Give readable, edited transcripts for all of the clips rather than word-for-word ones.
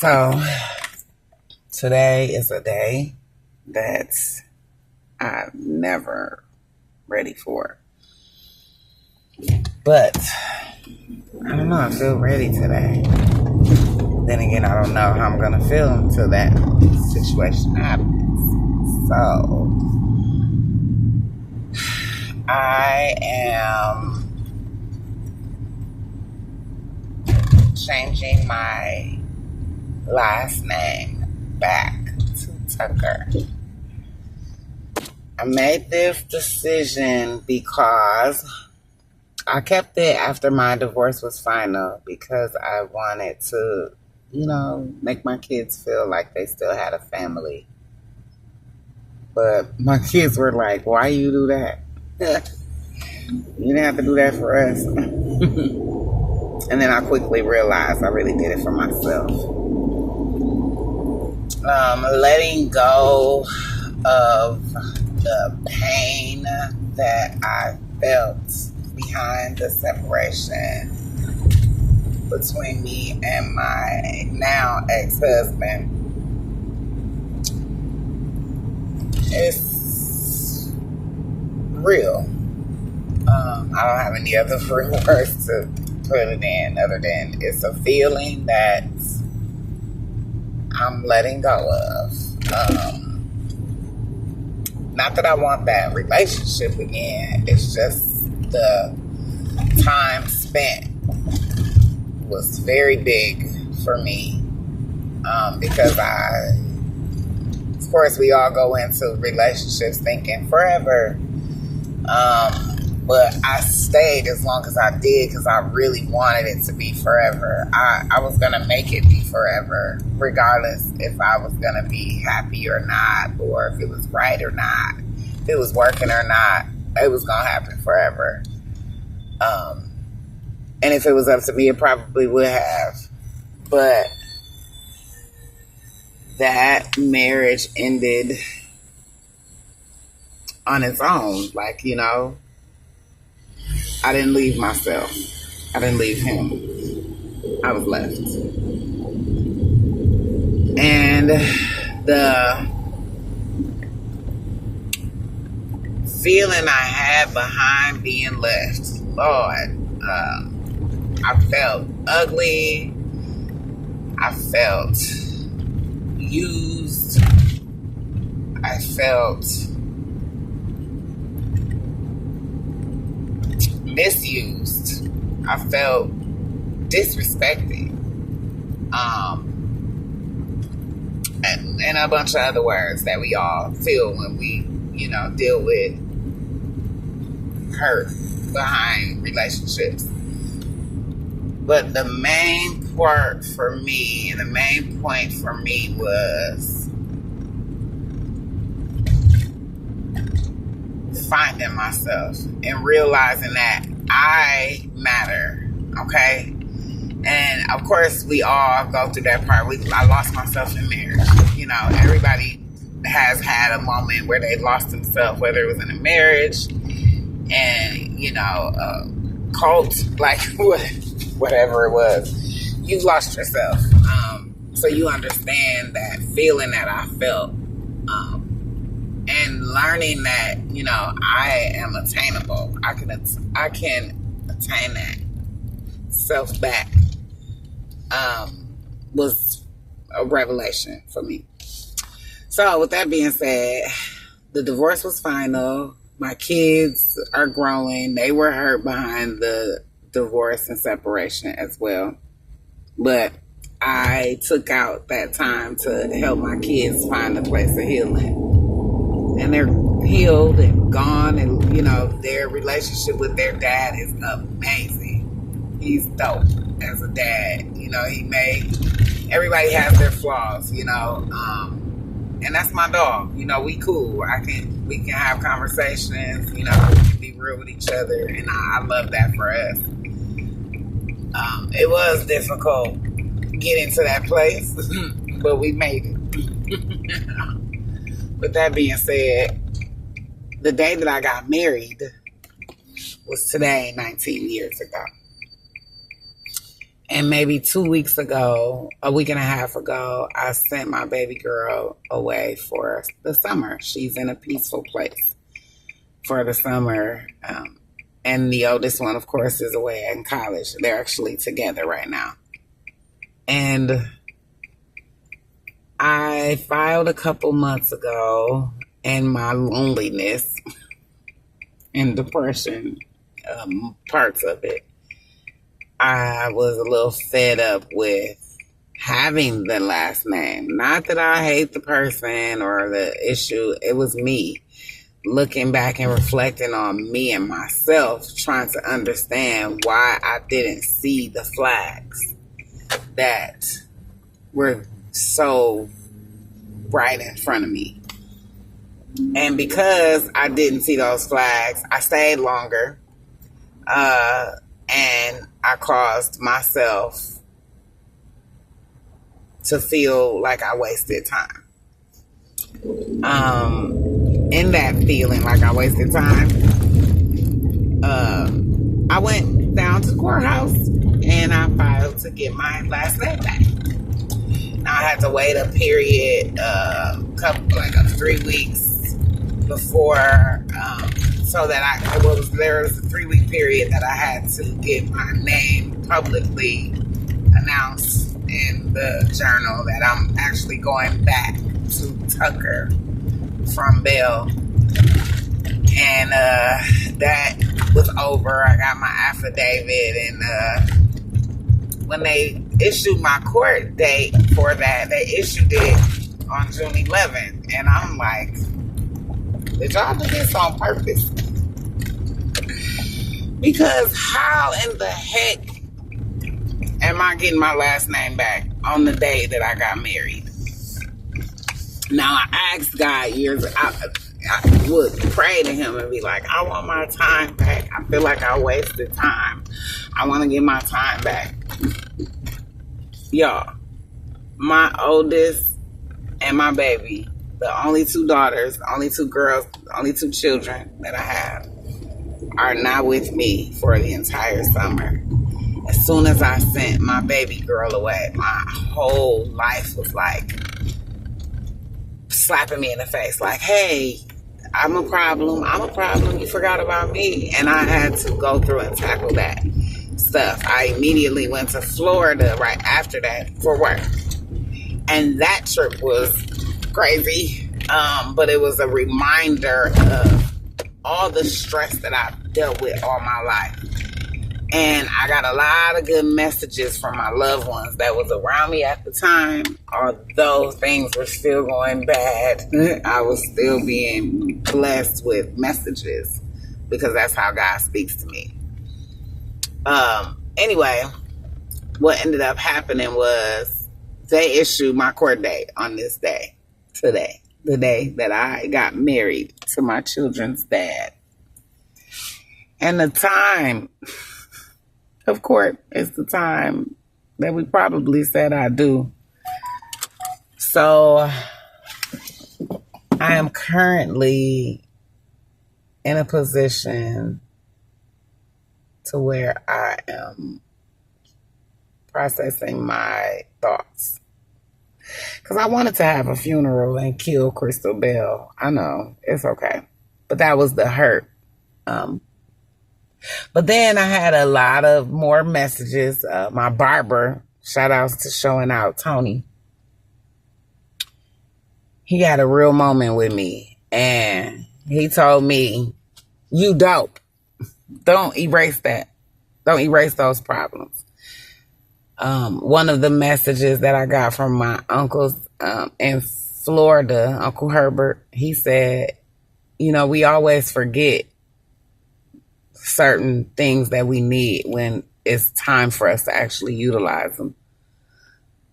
So today is a day that I'm never ready for. But I don't know, I feel ready today. Then again, I don't know how I'm going to feel until that situation happens. So I am changing my last name back to Tucker. I made this decision because I kept it after my divorce was final because I wanted to, make my kids feel like they still had a family. But my kids were like, why you do that? You didn't have to do that for us. And then I quickly realized I really did it for myself. Letting go of the pain that I felt behind the separation between me and my now ex-husband. It's real. I don't have any other words to put it in other than it's a feeling that I'm letting go of. Not that I want that relationship again. It's just the time spent was very big for me. Because of course, we all go into relationships thinking forever. But I stayed as long as I did because I really wanted it to be forever. I was going to make it be forever, regardless if I was going to be happy or not, or if it was right or not, if it was working or not. It was going to happen forever. And if it was up to me, it probably would have. But that marriage ended on its own. I didn't leave myself. I didn't leave him. I was left. And the feeling I had behind being left, Lord, I felt ugly. I felt used. I felt misused. I felt disrespected. And a bunch of other words that we all feel when we, deal with hurt behind relationships. But the main part for me, and the main point for me was finding myself and realizing that I matter, okay? And of course, we all go through that part. I lost myself in marriage. Everybody has had a moment where they lost themselves, whether it was in a marriage and, a cult, whatever it was. You've lost yourself. So you understand that feeling that I felt. And learning that, I am attainable. I can attain that self back was a revelation for me. So with that being said, the divorce was final. My kids are growing. They were hurt behind the divorce and separation as well. But I took out that time to help my kids find a place of healing. And they're healed and gone, and their relationship with their dad is amazing. He's dope as a dad. Everybody has their flaws, and that's my dog. We cool. We can have conversations, we can be real with each other, and I love that for us. It was difficult getting to that place, but we made it. With that being said, the day that I got married was today, 19 years ago. And maybe 2 weeks ago, a week and a half ago, I sent my baby girl away for the summer. She's in a peaceful place for the summer. And the oldest one, of course, is away in college. They're actually together right now. And I filed a couple months ago, and my loneliness and depression, parts of it, I was a little fed up with having the last name. Not that I hate the person or the issue. It was me looking back and reflecting on me and myself, trying to understand why I didn't see the flags that were so right in front of me. And because I didn't see those flags, I stayed longer. And I caused myself to feel like I wasted time. In that feeling like I wasted time, I went down to the courthouse and I filed to get my last name back. Now I had to wait a period, like 3 weeks before, so that there was a 3-week period that I had to get my name publicly announced in the journal that I'm actually going back to Tucker from bail. And that was over. I got my affidavit, and when they issued my court date for that, they issued it on June 11th. And I'm like, did y'all do this on purpose? Because how in the heck am I getting my last name back on the day that I got married? Now, I asked God years, I would pray to him and be like, I want my time back. I feel like I wasted time. I want to get my time back. Y'all, my oldest and my baby, the only 2 daughters, the only 2 girls, the only 2 children that I have, are not with me for the entire summer. As soon as I sent my baby girl away, my whole life was like slapping me in the face. Like, hey, I'm a problem. You forgot about me. And I had to go through and tackle that stuff. I immediately went to Florida right after that for work. And that trip was crazy. But it was a reminder of all the stress that I've dealt with all my life. And I got a lot of good messages from my loved ones that was around me at the time. Although things were still going bad, I was still being blessed with messages because that's how God speaks to me. Anyway, what ended up happening was they issued my court date on this day, today, the day that I got married to my children's dad. And the time of court is the time that we probably said I do. So I am currently in a position to where I am processing my thoughts. Because I wanted to have a funeral and kill Crystal Bell. I know, it's okay. But that was the hurt. But then I had a lot of more messages. My barber, shout outs to Showing Out, Tony. He had a real moment with me. And he told me, you dope. Don't erase that. Don't erase those problems. One of the messages that I got from my uncles in Florida, Uncle Herbert, he said, you know, we always forget certain things that we need when it's time for us to actually utilize them.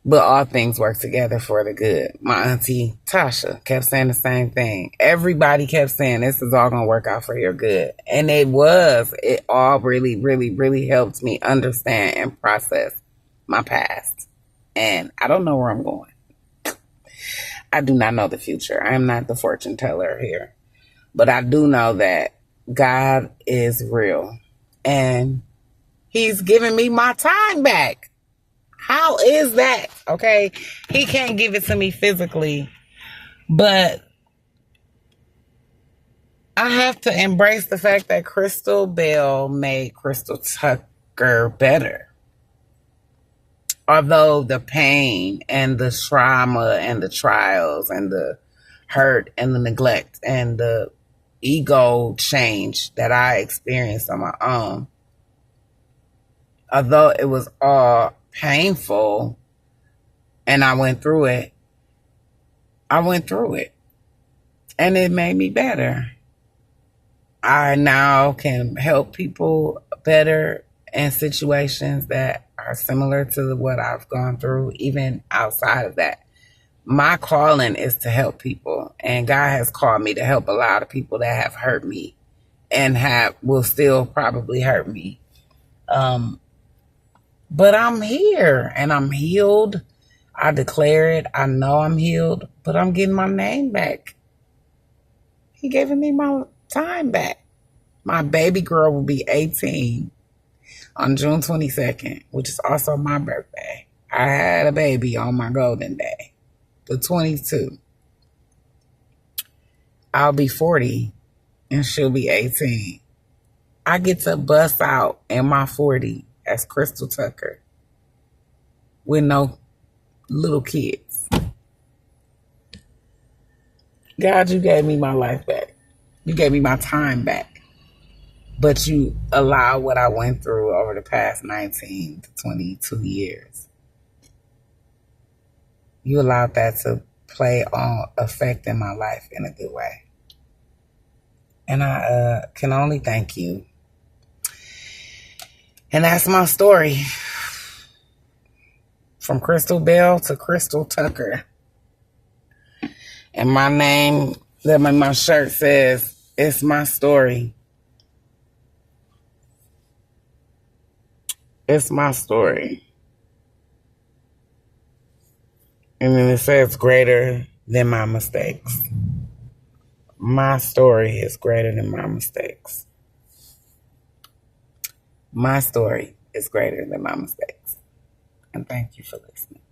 But all things work together for the good. My auntie Tasha kept saying the same thing. Everybody kept saying this is all going to work out for your good. And it was. It all really, really, really helped me understand and process my past. And I don't know where I'm going. I do not know the future. I am not the fortune teller here. But I do know that God is real. And he's giving me my time back. how is that? Okay. He can't give it to me physically, but I have to embrace the fact that Crystal Bell made Crystal Tucker better. Although the pain and the trauma and the trials and the hurt and the neglect and the ego change that I experienced on my own, although it was all painful and I went through it, and it made me better. I now can help people better in situations that are similar to what I've gone through, even outside of that. My calling is to help people, and God has called me to help a lot of people that have hurt me and will still probably hurt me. But I'm here and I'm healed. I declare it. I know I'm healed, but I'm getting my name back. He giving me my time back. My baby girl will be 18 on June 22nd, which is also my birthday. I had a baby on my golden day, the 22. I'll be 40 and she'll be 18. I get to bust out in my 40 as Crystal Tucker with no little kids. God, you gave me my life back. You gave me my time back. But you allowed what I went through over the past 19 to 22 years. You allowed that to play on affecting my life in a good way. And I can only thank you. And that's my story. From Crystal Bell to Crystal Tucker. And my name, that my shirt says, it's my story. It's my story. And then it says greater than my mistakes. My story is greater than my mistakes. My story is greater than my mistakes. And thank you for listening.